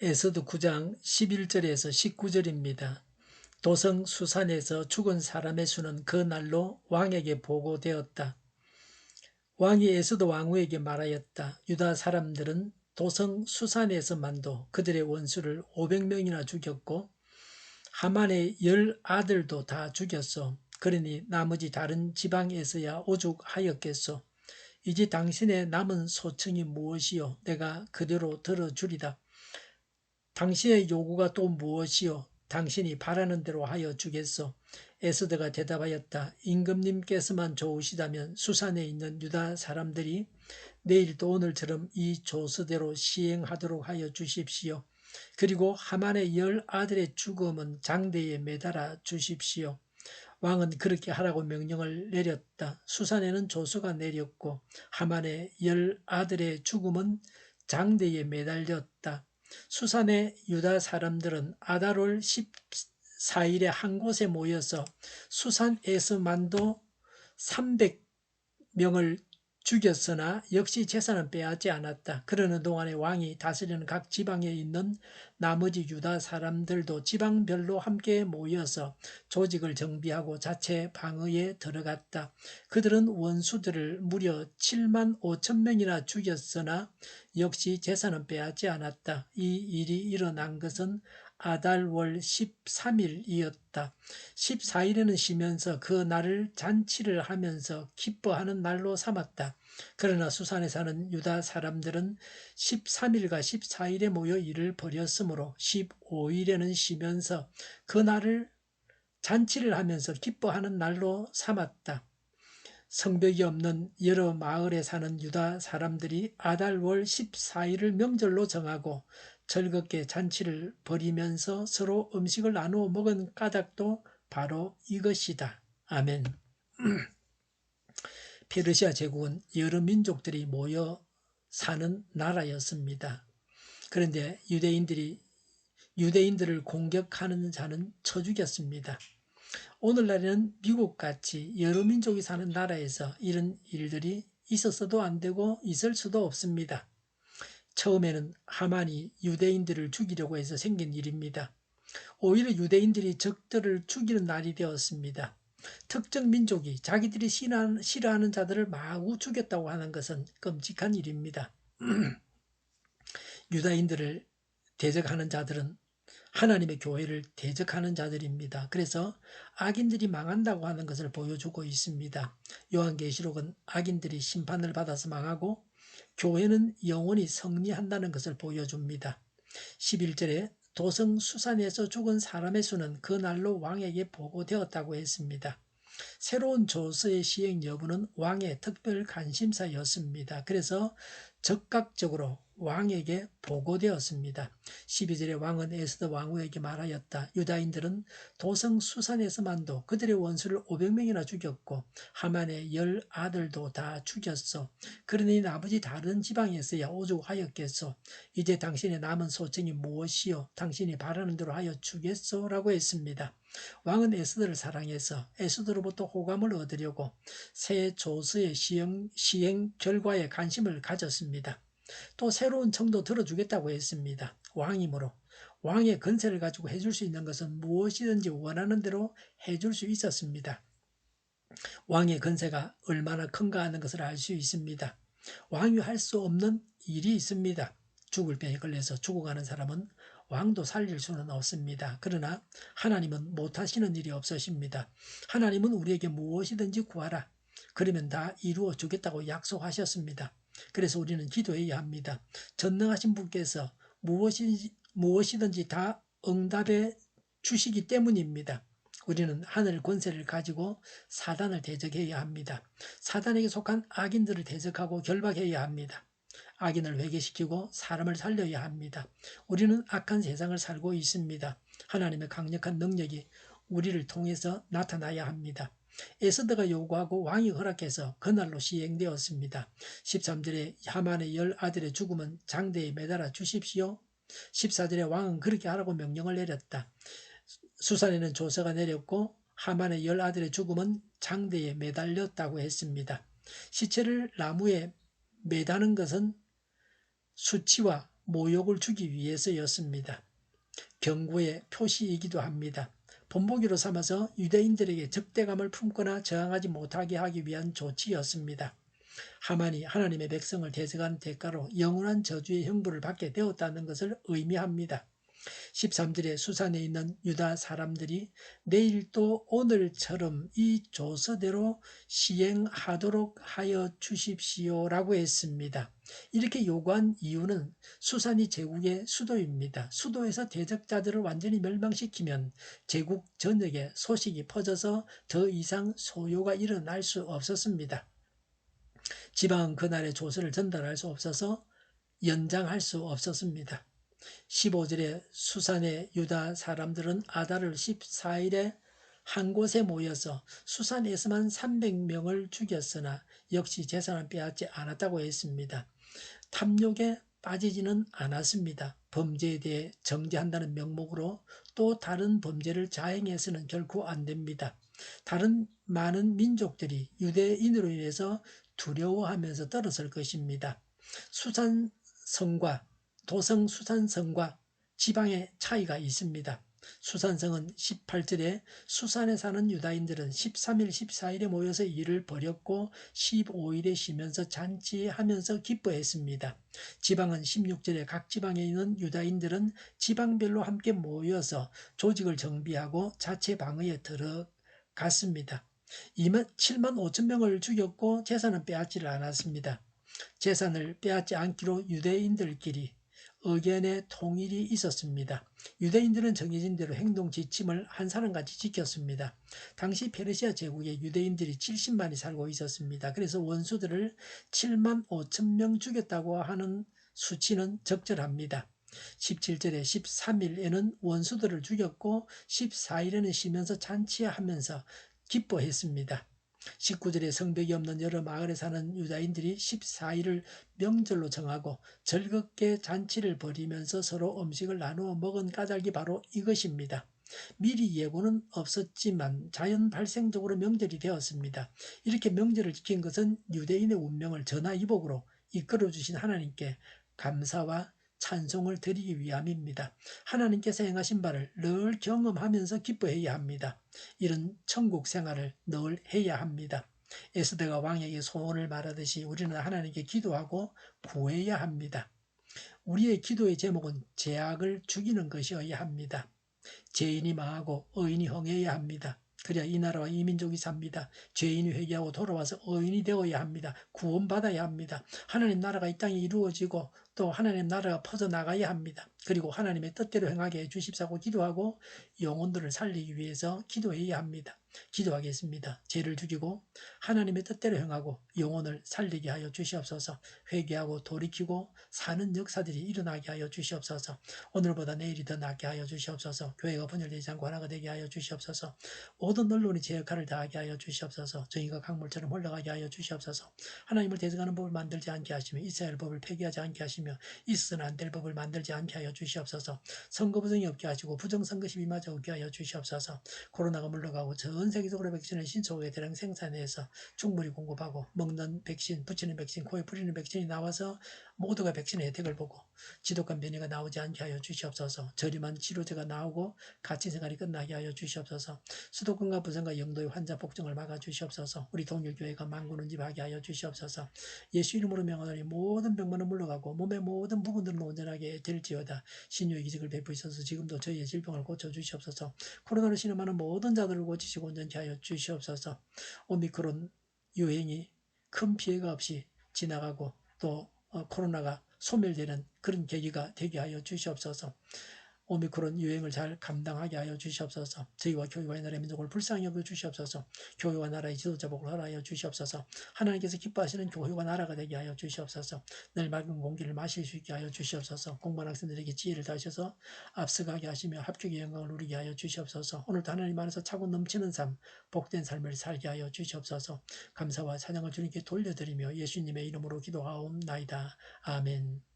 에스더 9장 11절에서 19절입니다. 도성 수산에서 죽은 사람의 수는 그 날로 왕에게 보고되었다. 왕이 에스더 왕후에게 말하였다. 유다 사람들은 도성 수산에서만도 그들의 원수를 500명이나 죽였고 하만의 10아들도 다 죽였소. 그러니 나머지 다른 지방에서야 오죽하였겠소. 이제 당신의 남은 소청이 무엇이요? 내가 그대로 들어주리다. 당신의 요구가 또 무엇이요? 당신이 바라는 대로 하여 주겠소. 에스더가 대답하였다. 임금님께서만 좋으시다면 수산에 있는 유다 사람들이 내일도 오늘처럼 이 조서대로 시행하도록 하여 주십시오. 그리고 하만의 10아들의 죽음은 장대에 매달아 주십시오. 왕은 그렇게 하라고 명령을 내렸다. 수산에는 조서가 내렸고 하만의 10아들의 죽음은 장대에 매달렸다. 수산의 유다 사람들은 아달월 14일에 한 곳에 모여서 수산에서만도 300명을 죽였으나 역시 재산은 빼앗지 않았다. 그러는 동안에 왕이 다스리는 각 지방에 있는 나머지 유다 사람들도 지방별로 함께 모여서 조직을 정비하고 자체 방어에 들어갔다. 그들은 원수들을 무려 7만 5천 명이나 죽였으나 역시 재산은 빼앗지 않았다. 이 일이 일어난 것은 아달월 13일이었다. 14일에는 쉬면서 그 날을 잔치를 하면서 기뻐하는 날로 삼았다. 그러나 수산에 사는 유다 사람들은 13일과 14일에 모여 일을 벌였으므로 15일에는 쉬면서 그 날을 잔치를 하면서 기뻐하는 날로 삼았다. 성벽이 없는 여러 마을에 사는 유다 사람들이 아달월 14일을 명절로 정하고 즐겁게 잔치를 벌이면서 서로 음식을 나누어 먹은 까닭도 바로 이것이다. 아멘. 페르시아 제국은 여러 민족들이 모여 사는 나라였습니다. 그런데 유대인들을 공격하는 자는 쳐죽였습니다. 오늘날에는 미국같이 여러 민족이 사는 나라에서 이런 일들이 있었어도 안 되고 있을 수도 없습니다. 처음에는 하만이 유대인들을 죽이려고 해서 생긴 일입니다. 오히려 유대인들이 적들을 죽이는 날이 되었습니다. 특정 민족이 자기들이 싫어하는 자들을 마구 죽였다고 하는 것은 끔찍한 일입니다. 유다인들을 대적하는 자들은 하나님의 교회를 대적하는 자들입니다. 그래서 악인들이 망한다고 하는 것을 보여주고 있습니다. 요한계시록은 악인들이 심판을 받아서 망하고 교회는 영원히 승리한다는 것을 보여줍니다. 11절에 도성 수산에서 죽은 사람의 수는 그 날로 왕에게 보고되었다고 했습니다. 새로운 조서의 시행 여부는 왕의 특별 관심사였습니다. 그래서 적극적으로 왕에게 보고되었습니다. 12절에 왕은 에스더 왕후에게 말하였다. 유다인들은 도성 수산에서만도 그들의 원수를 500명이나 죽였고 하만의 10아들도 다 죽였소. 그러니 나머지 다른 지방에서야 오죽하였겠소. 이제 당신의 남은 소청이 무엇이요? 당신이 바라는 대로 하여 주겠소? 라고 했습니다. 왕은 에스더를 사랑해서 에스더로부터 호감을 얻으려고 새 조서의 시행 결과에 관심을 가졌습니다. 또 새로운 청도 들어주겠다고 했습니다. 왕이므로 왕의 권세를 가지고 해줄 수 있는 것은 무엇이든지 원하는 대로 해줄 수 있었습니다. 왕의 권세가 얼마나 큰가 하는 것을 알 수 있습니다. 왕이 할 수 없는 일이 있습니다. 죽을 병에 걸려서 죽어가는 사람은 왕도 살릴 수는 없습니다. 그러나 하나님은 못하시는 일이 없으십니다. 하나님은 우리에게 무엇이든지 구하라. 그러면 다 이루어 주겠다고 약속하셨습니다. 그래서 우리는 기도해야 합니다. 전능하신 분께서 무엇이든지 다 응답해 주시기 때문입니다. 우리는 하늘 권세를 가지고 사단을 대적해야 합니다. 사단에게 속한 악인들을 대적하고 결박해야 합니다. 악인을 회개시키고 사람을 살려야 합니다. 우리는 악한 세상을 살고 있습니다. 하나님의 강력한 능력이 우리를 통해서 나타나야 합니다. 에스더가 요구하고 왕이 허락해서 그날로 시행되었습니다. 13절에 하만의 10아들의 죽음은 장대에 매달아 주십시오. 14절에 왕은 그렇게 하라고 명령을 내렸다. 수산에는 조서가 내렸고 하만의 10아들의 죽음은 장대에 매달렸다고 했습니다. 시체를 나무에 매다는 것은 수치와 모욕을 주기 위해서였습니다. 경고의 표시이기도 합니다. 본보기로 삼아서 유대인들에게 적대감을 품거나 저항하지 못하게 하기 위한 조치였습니다. 하만이 하나님의 백성을 대적한 대가로 영원한 저주의 형벌을 받게 되었다는 것을 의미합니다. 13절에 수산에 있는 유다 사람들이 내일도 오늘처럼 이 조서대로 시행하도록 하여 주십시오라고 했습니다. 이렇게 요구한 이유는 수산이 제국의 수도입니다. 수도에서 대적자들을 완전히 멸망시키면 제국 전역에 소식이 퍼져서 더 이상 소요가 일어날 수 없었습니다. 지방은 그날의 조서를 전달할 수 없어서 연장할 수 없었습니다. 15절에 수산의 유다 사람들은 아달을 14일에 한 곳에 모여서 수산에서만 300명을 죽였으나 역시 재산은 빼앗지 않았다고 했습니다. 탐욕에 빠지지는 않았습니다. 범죄에 대해 정죄한다는 명목으로 또 다른 범죄를 자행해서는 결코 안 됩니다. 다른 많은 민족들이 유대인으로 인해서 두려워하면서 떨어질 것입니다. 수산성과 도성 수산성과 지방의 차이가 있습니다. 수산성은 18절에 수산에 사는 유다인들은 13일, 14일에 모여서 일을 벌였고 15일에 쉬면서 잔치하면서 기뻐했습니다. 지방은 16절에 각 지방에 있는 유다인들은 지방별로 함께 모여서 조직을 정비하고 자체 방어에 들어갔습니다. 7만 5천 명을 죽였고 재산은 빼앗지를 않았습니다. 재산을 빼앗지 않기로 유대인들끼리 의견의 통일이 있었습니다. 유대인들은 정해진 대로 행동 지침을 한 사람같이 지켰습니다. 당시 페르시아 제국에 유대인들이 70만이 살고 있었습니다. 그래서 원수들을 7만 5천 명 죽였다고 하는 수치는 적절합니다. 17절에 13일에는 원수들을 죽였고 14일에는 쉬면서 잔치하면서 기뻐했습니다. 19절에 성벽이 없는 여러 마을에 사는 유다인들이 14일을 명절로 정하고 즐겁게 잔치를 벌이면서 서로 음식을 나누어 먹은 까닭이 바로 이것입니다. 미리 예고는 없었지만 자연 발생적으로 명절이 되었습니다. 이렇게 명절을 지킨 것은 유대인의 운명을 전화위복으로 이끌어주신 하나님께 감사와 찬송을 드리기 위함입니다. 하나님께서 행하신 바를 늘 경험하면서 기뻐해야 합니다. 이런 천국 생활을 늘 해야 합니다. 에스더가 왕에게 소원을 말하듯이 우리는 하나님께 기도하고 구해야 합니다. 우리의 기도의 제목은 죄악을 죽이는 것이어야 합니다. 죄인이 망하고 의인이 흥해야 합니다. 그래야 이 나라와 이 민족이 삽니다. 죄인이 회개하고 돌아와서 의인이 되어야 합니다. 구원받아야 합니다. 하나님 나라가 이 땅에 이루어지고 또 하나님 나라가 퍼져나가야 합니다. 그리고 하나님의 뜻대로 행하게 해주십사고 기도하고 영혼들을 살리기 위해서 기도해야 합니다. 기도하겠습니다. 죄를 죽이고 하나님의 뜻대로 행하고 영혼을 살리게 하여 주시옵소서. 회개하고 돌이키고 사는 역사들이 일어나게 하여 주시옵소서. 오늘보다 내일이 더 낫게 하여 주시옵소서. 교회가 분열되지 않고 하나가 되게 하여 주시옵소서. 모든 언론이 제 역할을 다하게 하여 주시옵소서. 정의가 강물처럼 흘러가게 하여 주시옵소서. 하나님을 대적하는 법을 만들지 않게 하시며 이스라엘 법을 폐기하지 않게 하시며 있어서는 안 될 법을 만들지 않게 하여 주시옵소서. 선거 부정이 없게 하시고 부정선거시 임하지 없게 하여 주시옵소서. 코로나가 물러가고 전 세계적으로 백신을 신속하게 대량 생산해서 충분히 공급하고 먹는 백신, 붙이는 백신, 코에 뿌리는 백신이 나와서 모두가 백신의 혜택을 보고 지독한 변이가 나오지 않게 하여 주시옵소서. 저렴한 치료제가 나오고 가치생활이 끝나게 하여 주시옵소서. 수도권과 부산과 영도의 환자 폭증을 막아 주시옵소서. 우리 동일교회가 만군운집하게 하여 주시옵소서. 예수 이름으로 명하노니 모든 병만은 물러가고 몸의 모든 부분들은 온전하게 될지어다. 신유의 기적을 베푸셔서 지금도 저희의 질병을 고쳐주시옵소서. 코로나로 신음하는 모든 자들을 고치시고 온전케 하여 주시옵소서. 오미크론 유행이 큰 피해가 없이 지나가고 또 코로나가 소멸되는 그런 계기가 되게 하여 주시옵소서. 오미크론 유행을 잘 감당하게 하여 주시옵소서. 저희와 교회와 나라의 민족을 불쌍히 여겨 주시옵소서. 교회와 나라의 지도자 복을 허락하여 주시옵소서. 하나님께서 기뻐하시는 교회와 나라가 되게 하여 주시옵소서. 늘 맑은 공기를 마실 수 있게 하여 주시옵소서. 공부한 학생들에게 지혜를 다하셔서 앞서가게 하시며 합격의 영광을 누리게 하여 주시옵소서. 오늘도 하나님 안에서 차고 넘치는 삶, 복된 삶을 살게 하여 주시옵소서. 감사와 찬양을 주님께 돌려드리며 예수님의 이름으로 기도하옵나이다. 아멘.